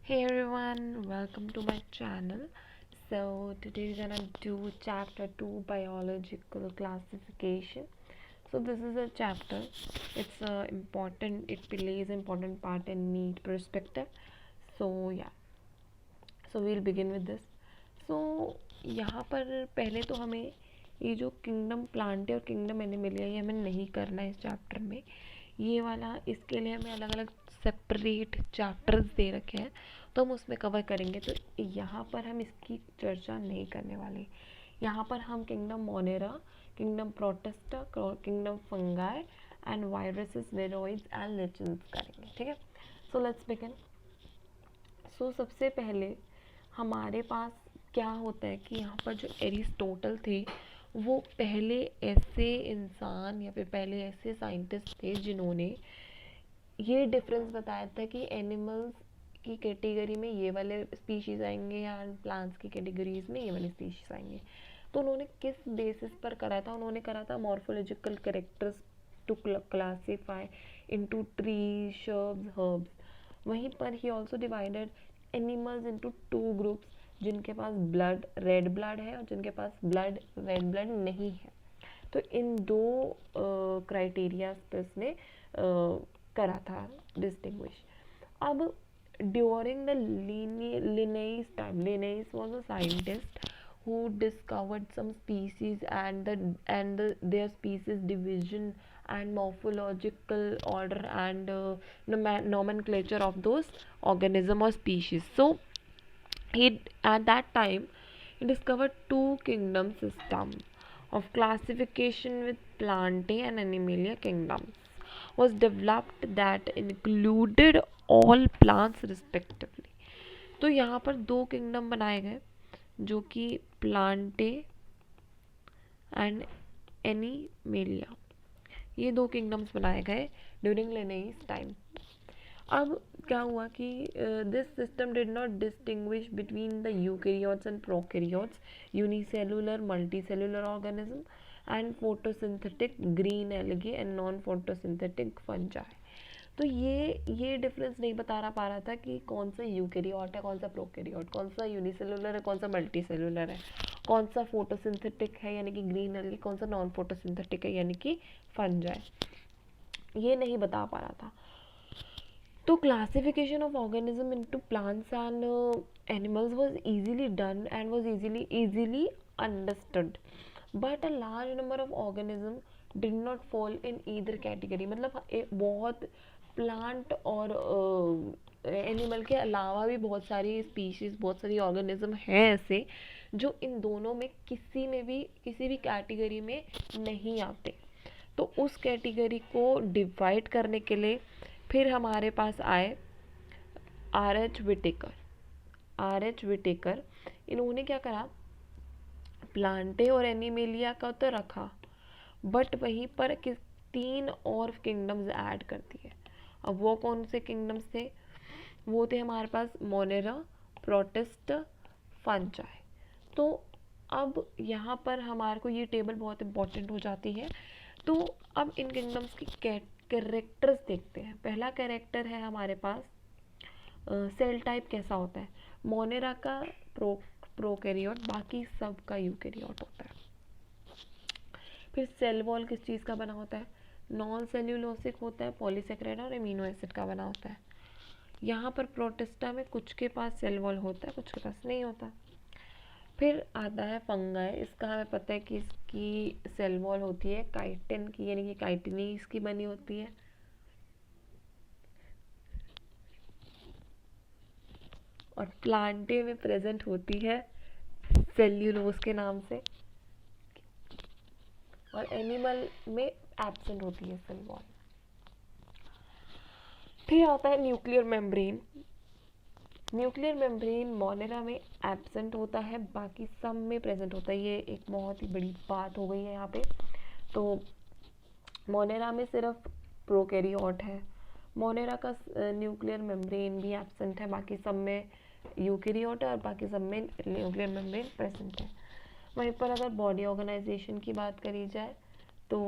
Hey everyone, welcome to my channel. So today we're gonna do chapter 2 biological classification. So this is a chapter. It's important. It plays important part in neat perspective. So yeah, so we'll begin with this. So यहाँ पर पहले तो हमें ये जो kingdom plant और kingdom Animalia ये हमें नहीं करना है इस चैप्टर में. ये वाला इसके लिए हमें अलग अलग सेपरेट चैप्टर्स दे रखे हैं तो हम उसमें कवर करेंगे. तो यहाँ पर हम इसकी चर्चा नहीं करने वाले. यहाँ पर हम kingdom Monera, kingdom Protista, kingdom fungi and viruses, viroids and lichens करेंगे. ठीक है. So let's begin. सो सबसे पहले हमारे पास क्या होता है कि यहाँ पर जो एरिस्टोटल थे वो पहले ऐसे इंसान या फिर पहले ऐसे साइंटिस्ट थे जिन्होंने ये डिफरेंस बताया था कि एनिमल्स की कैटेगरी में ये वाले स्पीशीज़ आएंगे या प्लांट्स की कैटेगरीज में ये वाले स्पीशीज़ आएंगे. तो उन्होंने किस बेसिस पर करा था? उन्होंने करा था morphological characters to classify into tree, shrubs, herbs. वहीं पर ही also divided animals into two groups, जिनके पास ब्लड रेड ब्लड है और जिनके पास ब्लड रेड ब्लड नहीं है. तो इन दो क्राइटेरियाज पर इसने करा था डिस्टिंग्विश. अब during the Linnaeus time, Linnaeus was a scientist who discovered some species and their species division and morphological order and nomenclature of those organism or species. So he at that time he discovered two kingdom system of classification with Plantae and Animalia kingdoms was developed that included all plants respectively. तो यहाँ पर दो kingdom बनाए गए जो कि Plantae and animalia, ये दो किंगडम्स बनाए गए ड्यूरिंग लिनेइस टाइम. अब क्या हुआ कि this system did not distinguish between the eukaryotes and prokaryotes, unicellular multicellular organism and photosynthetic green algae and non photosynthetic fungi. तो ये डिफरेंस नहीं बता पा रहा था कि कौन सा यूकैरियोट है, कौन सा प्रोकैरियोट, कौन सा यूनिसेलुलर है, कौन सा मल्टीसेलुलर है, कौन सा फोटोसिंथेटिक है यानी कि ग्रीन एल्गी, कौन सा नॉन फोटोसिंथेटिक है यानी कि फंजाई. ये नहीं बता पा रहा था. तो classification of organism into plants and animals was easily done and was easily understood, but a large number of organism did not fall in either category. मतलब बहुत प्लांट और एनिमल के अलावा भी बहुत सारी स्पीशीज़, बहुत सारी ऑर्गेनिज्म हैं ऐसे जो इन दोनों में किसी भी कैटेगरी में नहीं आते. तो उस कैटेगरी को डिवाइड करने के लिए फिर हमारे पास आए आर.एच. विटेकर. इन्होंने क्या करा, प्लांटे और एनिमेलिया का तो रखा बट वहीं पर तीन और किंगडम्स ऐड कर दिए. अब वो कौन से किंगडम्स थे? वो थे हमारे पास मोनेरा, प्रोटिस्ट, फंजाई. तो अब यहाँ पर हमारे को ये टेबल बहुत इंपॉर्टेंट हो जाती है. तो अब इन किंगडम्स की कैरेक्टर्स देखते हैं. पहला कैरेक्टर है हमारे पास सेल टाइप कैसा होता है. मोनेरा का प्रोकैरियोट, बाकी सब का यूकैरियोट होता है. फिर सेल वॉल किस चीज़ का बना होता है? नॉन सेल्यूलोसिक होता है, पॉलीसेकेराइड और एमिनो एसिड का बना होता है. यहाँ पर प्रोटिस्टा में कुछ के पास सेल वॉल होता है, कुछ के पास नहीं होता. फिर आता है फंगाई. इसका हमें पता है कि इसकी सेल वॉल होती है काइटिन की यानी कि काइटिनीज की बनी होती है. और प्लांटे में प्रेजेंट होती है सेल्यूलोज के नाम से. और एनिमल में एब्सेंट होती है सेल वॉल. फिर आता है nuclear membrane. Nuclear membrane Monera में एब्सेंट होता है, बाकी सब में प्रेजेंट होता है. ये एक बहुत ही बड़ी बात हो गई है यहाँ पे. तो मोनेरा में सिर्फ प्रोकैरियोट है. मोनेरा का न्यूक्लियर मेम्ब्रेन भी एब्सेंट है, बाकी सब में यूकैरियोट है और बाकी सब में न्यूक्लियर मेम्ब्रेन प्रेजेंट है. वहीं पर अगर बॉडी ऑर्गेनाइजेशन की बात करी जाए तो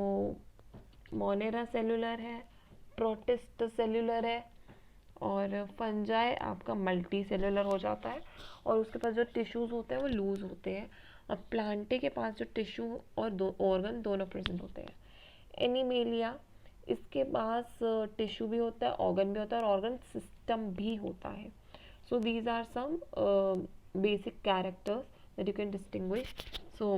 मोनेरा सेलुलर है, प्रोटिस्ट सेलुलर है और फंजाई आपका मल्टी सेलुलर हो जाता है और उसके पास जो टिश्यूज़ होते हैं वो लूज़ होते हैं। अब प्लांटे के पास जो टिश्यू और दो ऑर्गन दोनों प्रेजेंट होते हैं। एनिमेलिया, इसके पास टिश्यू भी होता है, ऑर्गन भी होता है और ऑर्गन सिस्टम भी होता है। So these are some basic characters that you can distinguish. So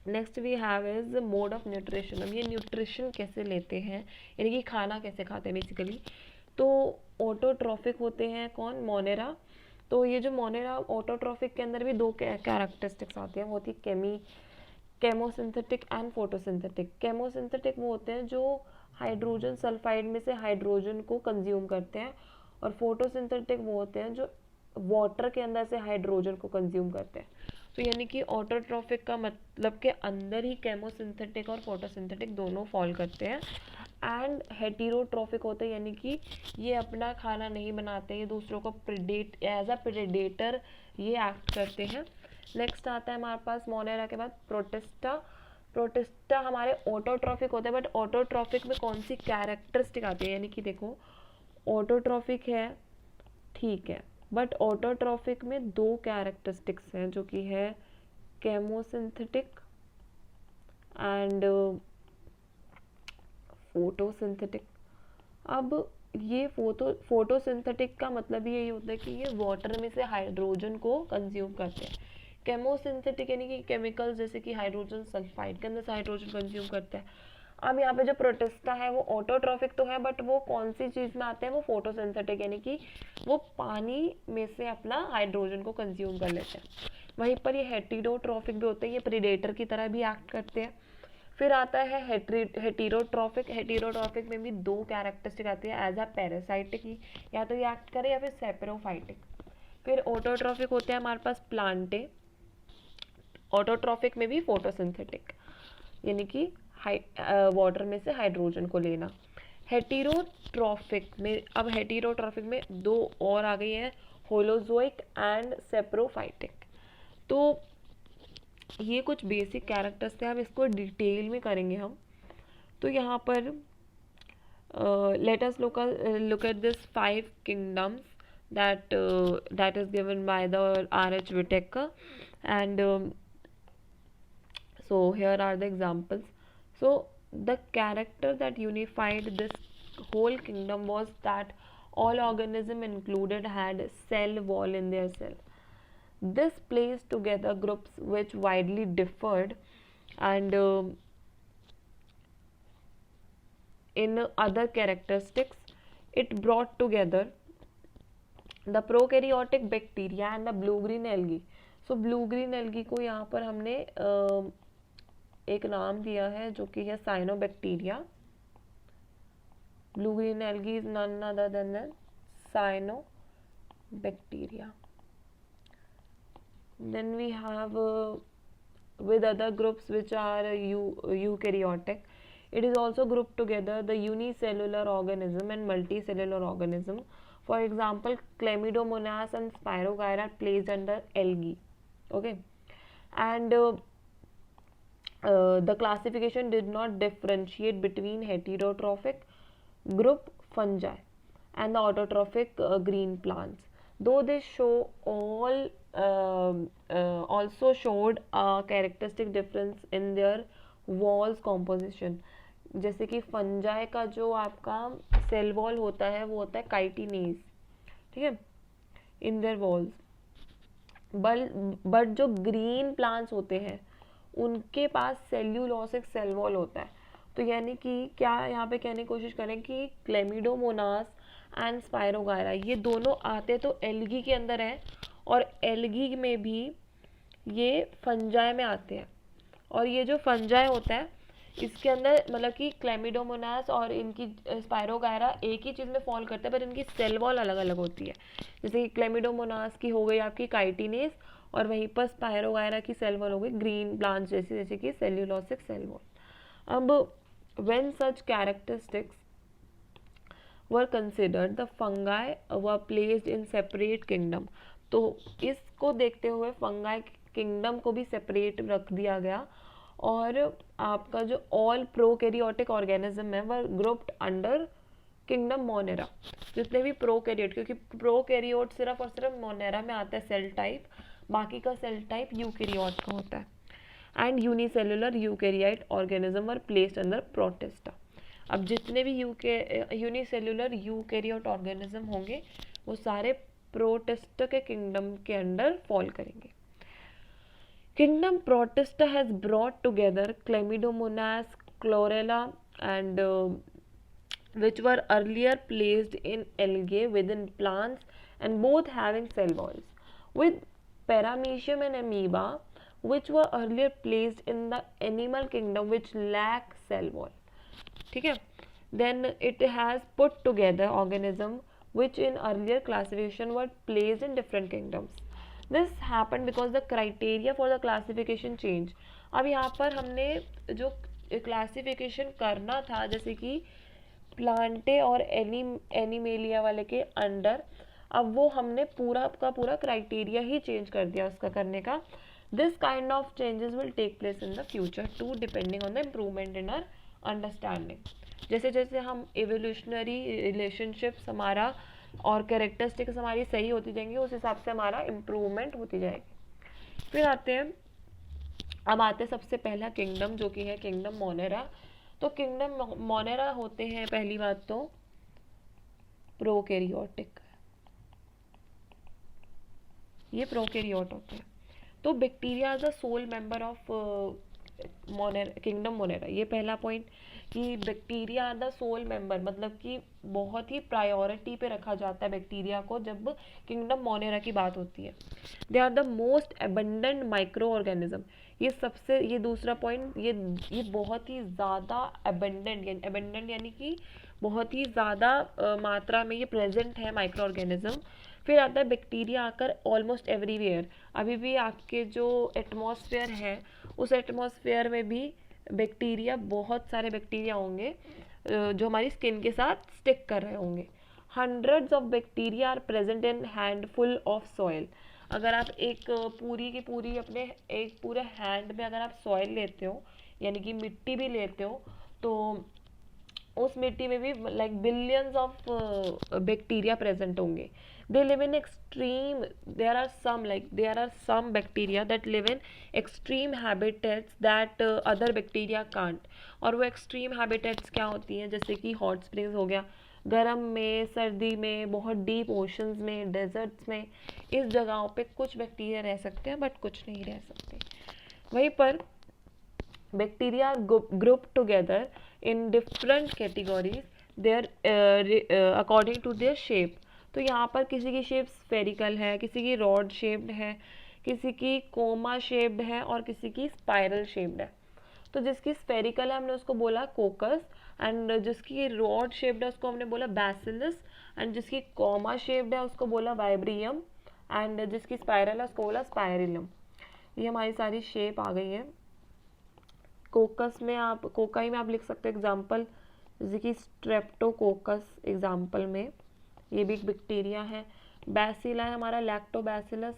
next we have is mode of nutrition. अब ये न्यूट्रिशन कैसे लेते हैं, यानी कि खाना कैसे खाते हैं बेसिकली। तो ऑटोट्रॉफिक होते हैं कौन, मोनेरा। तो ये जो मोनेरा ऑटोट्रॉफिक के अंदर भी दो कैरेक्टरिस्टिक्स आती हैं, वो होती है केमोसिंथेटिक एंड फोटोसिंथेटिक। केमोसिंथेटिक वो होते हैं जो हाइड्रोजन सल्फाइड में से हाइड्रोजन को कंज्यूम करते हैं, और फोटोसिंथेटिक वो होते हैं जो वाटर के अंदर से हाइड्रोजन को कंज्यूम करते हैं। तो यानी कि ऑटोट्रॉफिक का मतलब के अंदर ही केमोसिंथेटिक और फोटोसिंथेटिक दोनों फॉल करते हैं। एंड हेटेरोट्रॉफिक होते हैं, यानी कि ये अपना खाना नहीं बनाते, ये दूसरों को एज अ प्रेडेटर ये एक्ट करते हैं। नेक्स्ट आता है हमारे पास मोनेरा के बाद प्रोटिस्टा। प्रोटिस्टा हमारे ऑटोट्रॉफिक होते हैं, बट ऑटोट्रॉफिक में कौन सी कैरेक्टरिस्टिक आती है, यानी कि देखो ऑटोट्रॉफिक है ठीक है, बट ऑटोट्रॉफिक में दो कैरेक्टरिस्टिक्स हैं जो कि है केमोसिंथेटिक एंड फोटोसिंथेटिक। अब ये फोटोसिंथेटिक का मतलब यही होता है कि ये वाटर में से हाइड्रोजन को कंज्यूम करते हैं। केमोसिंथेटिक यानी कि केमिकल्स जैसे कि हाइड्रोजन सल्फाइड के अंदर से हाइड्रोजन कंज्यूम करते हैं। अब यहाँ पे जो प्रोटिस्टा है वो ऑटोट्रॉफिक तो है, बट वो कौन सी चीज़ में आते हैं, वो फोटोसिंथेटिक, यानी कि वो पानी में से अपना हाइड्रोजन को कंज्यूम कर लेते हैं। वहीं पर ये हेटेरोट्रॉफिक भी होते हैं, ये प्रीडेटर की तरह भी एक्ट करते हैं। फिर आता है हेटेरोट्रॉफिक। हेटेरोट्रॉफिक में भी दो कैरेक्टरिस्टिक आती है, एज अ पैरासाइटिक, या तो ये एक्ट करे या फिर सेपेरोफाइटिक। फिर ऑटोट्रॉफिक होते हैं हमारे पास प्लांटे। ऑटोट्रॉफिक में भी फोटोसिंथेटिक, यानी कि वाटर में से हाइड्रोजन को लेना। हेटेरोट्रॉफिक में, अब हेटेरोट्रॉफिक में दो और आ गई है, होलोजोइक एंड सेप्रोफाइटिक। तो ये कुछ बेसिक कैरेक्टर्स थे, अब इसको डिटेल में करेंगे हम। तो यहाँ पर let us look at this 5 kingdoms that is given by the R.H. Whitaker, and so here are the examples. So the character that unified this whole kingdom was that all organism included had cell wall in their cell. This placed together groups which widely differed, and in other characteristics it brought together the prokaryotic bacteria and the blue green algae. So blue green algae को यहाँ पर हमने एक नाम दिया है जो कि है cyanobacteria. blue green algae is none other than the cyanobacteria. Then we have with other groups which are eukaryotic. It is also grouped together the unicellular organism and multicellular organism. For example, Chlamydomonas and Spirogyra are placed under algae. Okay, and the classification did not differentiate between heterotrophic group fungi and the autotrophic green plants, though they show all also showed a characteristic difference in their walls composition. जैसे कि fungi का जो आपका cell wall होता है वो होता है काइटिनेज, ठीक है, इन देयर वॉल्स। बट जो ग्रीन प्लांट्स होते हैं उनके पास सेल्यूलोसिक सेल वॉल होता है। तो यानी कि क्या यहाँ पे कहने की कोशिश करें कि क्लेमिडोमोनास एंड स्पायरोगायरा ये दोनों आते तो एल्गी के अंदर हैं, और एल्गी में भी ये फंजाई में आते हैं। और ये जो फंजाई होता है इसके अंदर मतलब कि क्लेमिडोमोनास और इनकी स्पायरोगायरा एक ही चीज़ में फॉल करते हैं, पर इनकी सेल वॉल अलग अलग होती है। जैसे कि क्लेमिडोमोनास की हो गई आपकी काइटिनेज, और वहीं पर स्पायरोगायरा की सेल वॉल हो गई ग्रीन प्लांट्स जैसे, जैसे कि सेल्यूलोसिक सेल वॉल। अब when such characteristics were considered the fungi were placed in separate kingdom. तो इसको देखते हुए फंगाई किंगडम को भी सेपरेट रख दिया गया, और आपका जो ऑल प्रोकैरियोटिक ऑर्गेनिज्म है वह ग्रुप्ड अंडर किंगडम मोनेरा, जितने भी प्रोकैरियोट, क्योंकि प्रोकैरियोट सिर्फ और सिर्फ मोनेरा में आता है सेल टाइप, बाकी का सेल टाइप यूकैरियोट का होता है। And unicellular eukaryote organism were placed under protista. अब जितने भी यूनिसेलुलर यूकैरियोट ऑर्गेनिज्म होंगे वो सारे प्रोटिस्टा के किंगडम के अंडर फॉल करेंगे। Kingdom Protista has brought together Chlamydomonas, Chlorella and which were earlier placed in algae within plants and both having cell walls, with paramecium and amoeba which were earlier placed in the animal kingdom which lack cell wall. ठीक है, then it has put together organism which in earlier classification were placed in different kingdoms. This happened because the criteria for the classification change. अब यहाँ पर हमने जो classification करना था, जैसे कि प्लांटे और एनिमेलिया वाले के अंडर, अब वो हमने पूरा का पूरा क्राइटेरिया ही चेंज कर दिया उसका करने का. This kind of changes will take place in the future too, depending on the improvement in our understanding. जैसे जैसे हम एवोल्यूशनरी रिलेशनशिप्स हमारा और कैरेक्टरिस्टिक्स हमारी सही होती जाएंगी, उस हिसाब से हमारा इम्प्रूवमेंट होती जाएगी. फिर आते हैं, अब आते हैं सबसे पहला किंगडम जो कि है किंगडम मोनेरा. तो किंगडम मोनेरा होते हैं पहली बात तो प्रोकैरियोटिक, ये प्रोकैरियोट होते हैं. तो bacteria is the sole member of kingdom Monera. ये पहला पॉइंट कि bacteria are the sole member, मतलब कि बहुत ही प्रायोरिटी पे रखा जाता है बैक्टीरिया को जब किंगडम मोनेरा की बात होती है. They are the most abundant microorganism. ये सबसे, ये दूसरा पॉइंट, ये बहुत ही ज़्यादा एबंडेंट यानी कि बहुत ही ज़्यादा मात्रा में ये प्रेजेंट है माइक्रो ऑर्गेनिज्म. फिर आता है बैक्टीरिया आकर ऑलमोस्ट एवरीवेयर. अभी भी आपके जो एटमॉस्फेयर है उस एटमॉस्फेयर में भी बैक्टीरिया, बहुत सारे बैक्टीरिया होंगे जो हमारी स्किन के साथ स्टिक कर रहे होंगे. Hundreds of bacteria are present in handful of soil. अगर आप एक पूरी की पूरी अपने एक पूरे हैंड में अगर आप सॉइल लेते हो, यानी कि मिट्टी भी लेते हो, तो उस मिट्टी में भी like billions of bacteria present होंगे. They live in extreme, there are some bacteria that live in extreme habitats that other bacteria can't. और वो एक्सट्रीम हैबिटेट्स क्या होती हैं, जैसे कि हॉट स्प्रिंग्स हो गया, गर्म में, सर्दी में, बहुत डीप ओशंस में, डेजर्ट्स में, इस जगहों पे कुछ बैक्टीरिया रह सकते हैं बट कुछ नहीं रह सकते. वहीं पर bacteria group together in different categories there according to their shape. तो यहाँ पर किसी की शेप स्फेरिकल है, किसी की रॉड शेप्ड है, किसी की कोमा शेप्ड है और किसी की स्पाइरल शेप्ड है. तो जिसकी स्फेरिकल है हमने उसको बोला कोकस, एंड जिसकी रॉड शेप्ड है उसको हमने बोला बैसिलस, एंड जिसकी कॉमा शेप्ड है उसको बोला वाइब्रियम, एंड जिसकी स्पाइरल है उसको बोला स्पायरिलम. ये हमारी सारी शेप आ गई है. कोकस में आप, कोकाई में आप लिख सकते हो एग्जाम्पल, जैसे कि स्ट्रेप्टोकोकस एग्जाम्पल में, ये भी एक बैक्टीरिया है. बैसिला है हमारा लैक्टोबैसिलस,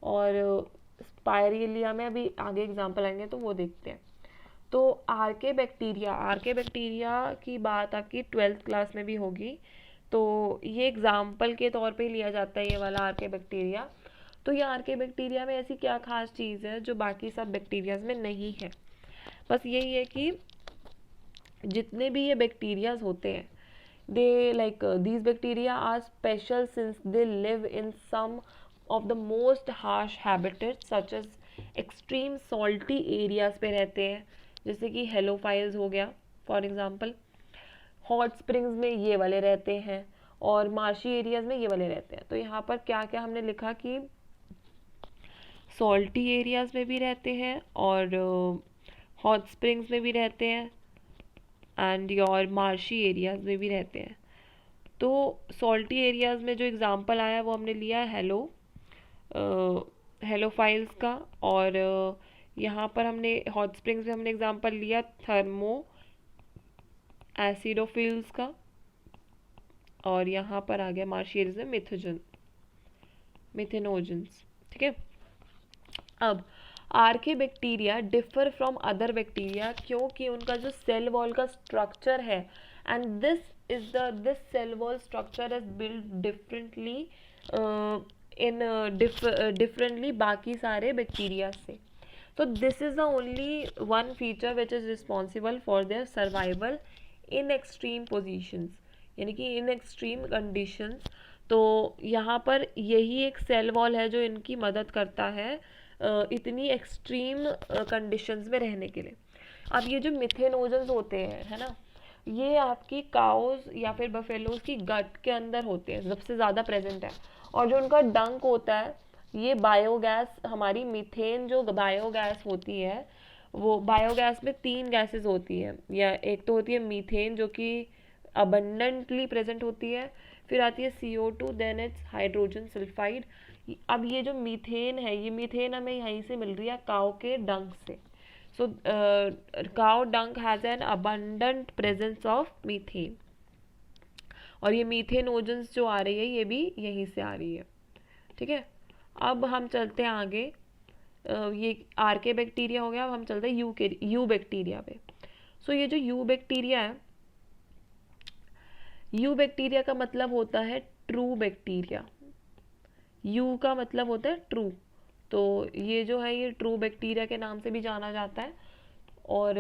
और स्पायरिलिया में अभी आगे एग्जाम्पल आएंगे तो वो देखते हैं. तो आर्के बैक्टीरिया की बात आपकी 12th क्लास में भी होगी, तो ये एग्जाम्पल के तौर पे लिया जाता है ये वाला आर्के बैक्टीरिया. तो ये आर्के बैक्टीरिया में ऐसी क्या खास चीज़ है जो बाकी सब बैक्टीरियाज में नहीं है? बस यही है कि जितने भी ये बैक्टीरियाज होते हैं, they like these bacteria are special since they live in some of the most harsh habitats such as extreme salty areas पे रहते हैं, जैसे कि हेलोफाइल्स हो गया फॉर एग्जांपल. हॉट स्प्रिंग्स में ये वाले रहते हैं और मार्शी एरियाज में ये वाले रहते हैं. तो यहाँ पर क्या क्या हमने लिखा कि सॉल्टी एरियाज में भी रहते हैं और हॉट स्प्रिंग्स में भी रहते हैं एंड योर मार्शी एरियाज में भी रहते हैं. तो सॉल्टी एरियाज में जो एग्जांपल आया वो हमने लिया है हेलोफाइल्स का, और यहाँ पर हमने हॉट स्प्रिंग्स में हमने एग्जांपल लिया थर्मो एसिडोफिल्स का, और यहाँ पर आ गया मार्शी एरियाज में मिथेनोजेंस. ठीक है. अब archaebacteria differ from other bacteria क्योंकि उनका जो सेल वॉल का स्ट्रक्चर है and this cell wall structure is built differently differently बाकी सारे बैक्टीरिया से. So this is the only one feature which is responsible for their survival in extreme positions, यानी कि in extreme conditions. तो यहाँ पर यही एक सेल वॉल है जो इनकी मदद करता है इतनी एक्सट्रीम कंडीशंस में रहने के लिए. अब ये जो मिथेनोजन्स होते हैं, है ना, ये आपकी काउज या फिर बफेलोज की गट के अंदर होते हैं, सबसे ज़्यादा प्रेजेंट है. और जो उनका डंक होता है, ये बायोगैस, हमारी मीथेन जो बायोगैस होती है, वो बायोगैस में 3 गैसेस होती है. या एक तो होती है मीथेन जो कि अबंडेंटली प्रेजेंट होती है, फिर आती है CO2, then it's hydrogen sulphide. अब ये जो मीथेन है, ये मीथेन हमें यहीं से मिल रही है काऊ के डंक से. So cow dung has an abundant presence of methane. और ये मीथेनोजन्स जो आ रही है ये भी यहीं से आ रही है. ठीक है, अब हम चलते हैं आगे. ये आर्के बैक्टीरिया हो गया. अब हम चलते हैं यू बैक्टीरिया पे. सो ये जो यू बैक्टीरिया है, यू बैक्टीरिया का मतलब होता है ट्रू बैक्टीरिया. यू का मतलब होता है ट्रू. तो ये जो है ये ट्रू बैक्टीरिया के नाम से भी जाना जाता है. और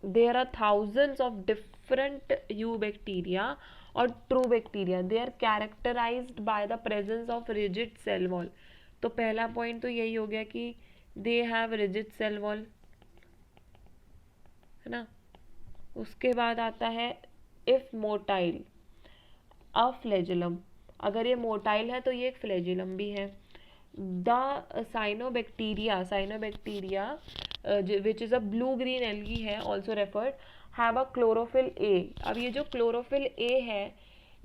there are thousands of different eubacteria और true bacteria. They are characterized by the presence of rigid cell wall. तो पहला पॉइंट तो यही हो गया कि they have rigid cell wall, है ना. उसके बाद आता है इफ मोटाइल, अ फ्लैजिलम. अगर ये मोटाइल है तो ये एक फ्लैजिलम भी है. The cyanobacteria which is a blue green algae है, also referred, have a chlorophyll A. अब ये जो क्लोरोफिल ए है,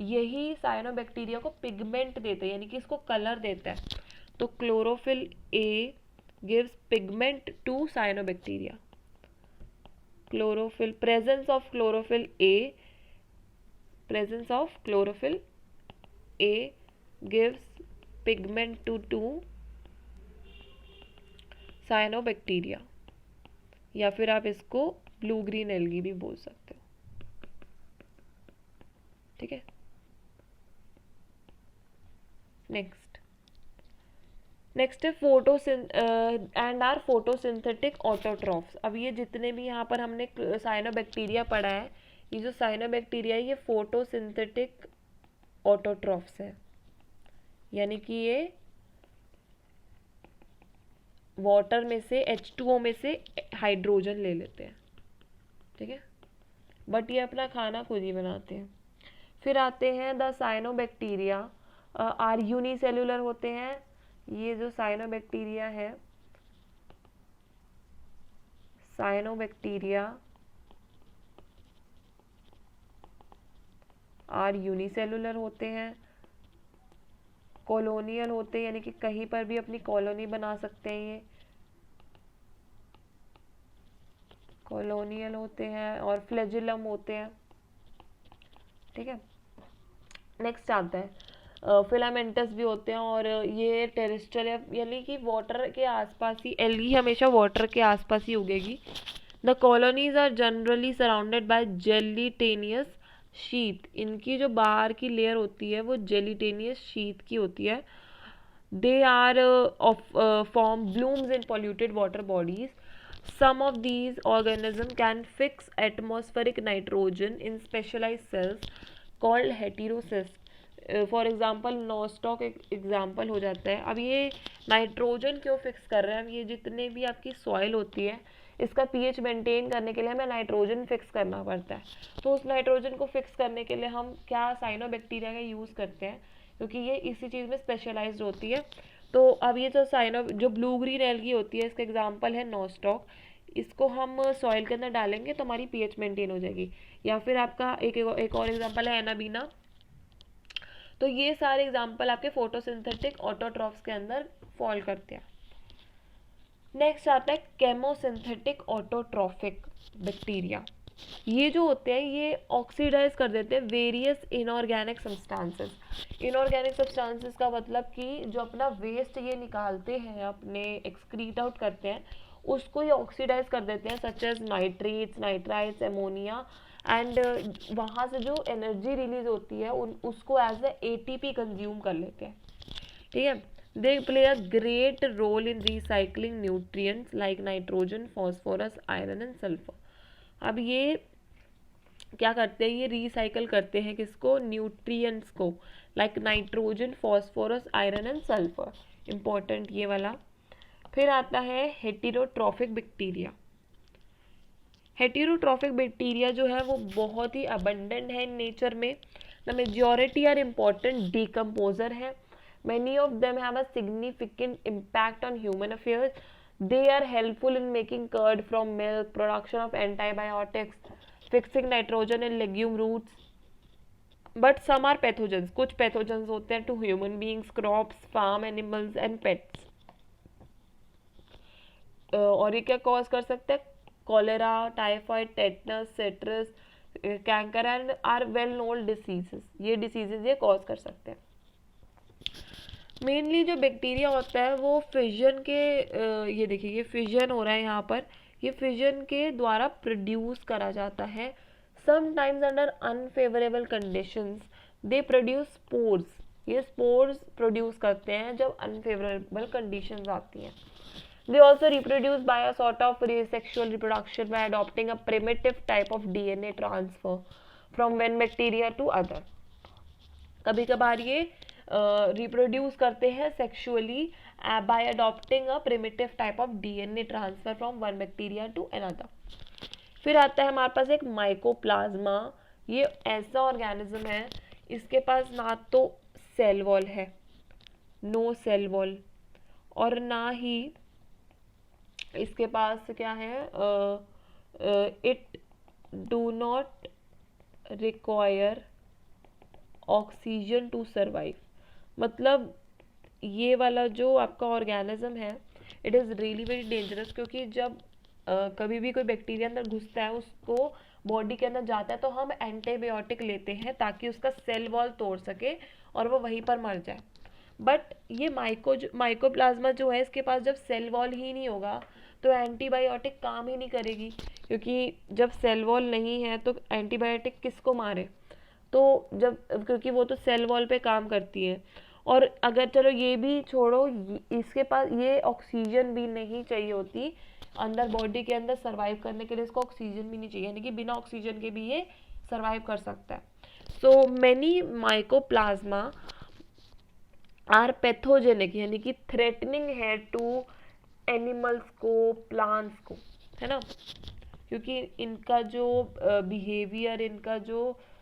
यही साइनोबैक्टीरिया को पिगमेंट देता है, यानी कि इसको कलर देता है. तो chlorophyll a gives pigment to cyanobacteria. Chlorophyll, presence of chlorophyll A gives pigment to cyanobacteria. या फिर आप इसको ब्लू ग्रीन एल्गी भी बोल सकते हो. ठीक है. नेक्स्ट है एंड आर फोटोसिंथेटिक ऑटोट्रॉफ्स. अब ये जितने भी यहाँ पर हमने साइनोबैक्टीरिया पढ़ा है, ये जो साइनोबैक्टीरिया है ये फोटोसिंथेटिक ऑटोट्रॉफ्स है, यानी कि ये वाटर में से H2O में से हाइड्रोजन ले लेते हैं. ठीक है, बट ये अपना खाना खुद ही बनाते हैं. फिर आते हैं द साइनोबैक्टीरिया आर यूनिसेल्युलर होते हैं. ये जो साइनोबैक्टीरिया है, साइनोबैक्टीरिया आर यूनिसेल्युलर होते हैं. कॉलोनियल होते हैं, यानी कि कहीं पर भी अपनी कॉलोनी बना सकते हैं. ये कॉलोनियल होते हैं और फ्लैजिलम होते हैं. ठीक है. नेक्स्ट आता है फिलामेंटस भी होते हैं, और ये टेरेस्ट्रियल, यानी कि वाटर के आसपास ही, एल्गी हमेशा वाटर के आसपास ही उगेगी. The colonies are generally surrounded by gelatinous sheath. इनकी जो बाहर की लेयर होती है वो जेलीटेनियस शीथ की होती है. They are form blooms in polluted water bodies. Some of these organisms can fix atmospheric nitrogen in specialized cells called heterocysts. For example Nostoc एक एग्जाम्पल हो जाता है. अब ये नाइट्रोजन क्यों फिक्स कर रहे हैं? अब ये जितने भी आपकी सॉइल होती है, इसका pH मेंटेन करने के लिए हमें नाइट्रोजन फिक्स करना पड़ता है. तो उस नाइट्रोजन को फिक्स करने के लिए हम क्या साइनोबैक्टीरिया का यूज़ करते हैं, क्योंकि ये इसी चीज़ में स्पेशलाइज्ड होती है. तो अब ये जो ब्लू ग्रीन एल्गी होती है, इसका एग्जाम्पल है नोस्टॉक. इसको हम सॉइल के अंदर डालेंगे तो हमारी pH मेंटेन हो जाएगी. या फिर आपका एक और एग्जाम्पल है एनाबीना. तो ये सारे एग्जाम्पल आपके फोटोसिंथेटिक ऑटोट्रॉफ्स के अंदर फॉल करते हैं. नेक्स्ट आता है केमोसिंथेटिक ऑटोट्रॉफिक बैक्टीरिया. ये जो होते हैं ये ऑक्सीडाइज कर देते हैं various inorganic substances. Inorganic substances का मतलब कि जो अपना वेस्ट ये निकालते हैं, अपने एक्सक्रीट आउट करते हैं, उसको ये ऑक्सीडाइज कर देते हैं, such as nitrates, nitrites, ammonia, and वहाँ से जो एनर्जी रिलीज होती है उसको एज ए एटीपी कंज्यूम कर लेते हैं, ठीक है। They play a great role in recycling nutrients like nitrogen, phosphorus, iron and sulphur. अब ये क्या करते हैं, ये रिसाइकल करते हैं किसको, न्यूट्रिएंट्स को, like nitrogen, phosphorus, iron and sulphur, important ये वाला। फिर आता है हेटेरोट्रॉफिक बैक्टीरिया। हेटेरोट्रॉफिक बैक्टीरिया जो है वो बहुत ही अबंडेंट है इन नेचर में। The majority are important decomposer है। Many of them have a significant impact on human affairs. They are helpful in making curd from milk, production of antibiotics, fixing nitrogen in legume roots. But some are pathogens. कुछ pathogens होते हैं to human beings, crops, farm animals and pets. और ये क्या cause कर सकते हैं, cholera, typhoid, tetanus, citrus, canker and are well known diseases. ये डिसीजेज ये कॉज कर सकते हैं। मेनली जो बैक्टीरिया होता है वो फिजन के ये देखिए ये फिजन हो रहा है यहाँ पर, ये फिजन के द्वारा प्रोड्यूस करा जाता है। Sometimes under unfavourable conditions they produce spores. ये स्पोर्स प्रोड्यूस करते हैं जब अनफेवरेबल कंडीशंस आती हैं। They also reproduce by a sort of asexual reproduction by adopting a primitive type of DNA transfer from one bacteria to other. कभी कभार ये reproduce करते हैं sexually by adopting a primitive type of DNA transfer from one bacteria to another. फिर आता है हमारे पास एक माइकोप्लाज्मा। ये ऐसा ऑर्गेनिज्म है, इसके पास ना तो सेल वॉल है, नो सेल वॉल, और ना ही इसके पास क्या है, it do not require oxygen to survive. मतलब ये वाला जो आपका ऑर्गेनिज्म है it is really very dangerous, क्योंकि जब कभी भी कोई बैक्टीरिया अंदर घुसता है, उसको बॉडी के अंदर जाता है, तो हम एंटीबायोटिक लेते हैं ताकि उसका सेल वॉल तोड़ सके और वो वहीं पर मर जाए। बट ये माइकोप्लाज्मा जो है, इसके पास जब सेल वॉल ही नहीं होगा तो एंटीबायोटिक काम ही नहीं करेगी, क्योंकि जब सेल वॉल नहीं है तो एंटीबायोटिक किसको मारे। तो जब, क्योंकि वो तो सेल वॉल पे काम करती है, और अगर चलो ये भी छोड़ो, इसके पास ये ऑक्सीजन भी नहीं चाहिए होती अंदर बॉडी के अंदर सर्वाइव करने के लिए, इसको ऑक्सीजन भी नहीं चाहिए, यानी कि बिना ऑक्सीजन के भी ये सर्वाइव कर सकता है। So many mycoplasma are pathogenic, यानी कि थ्रेटनिंग है टू एनिमल्स को, प्लांट्स को, है ना, क्योंकि इनका जो बिहेवियर, इनका जो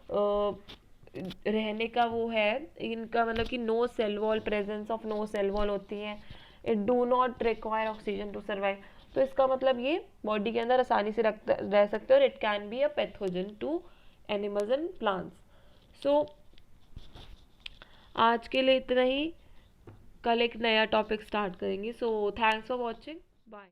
रहने का वो है, इनका मतलब कि no cell wall, presence of no cell wall होती है, it do not require oxygen to survive. तो इसका मतलब ये बॉडी के अंदर आसानी से रह सकते हैं, और it can be a pathogen to animals and plants. So आज के लिए इतना ही, कल एक नया टॉपिक स्टार्ट करेंगे। So thanks for watching, bye.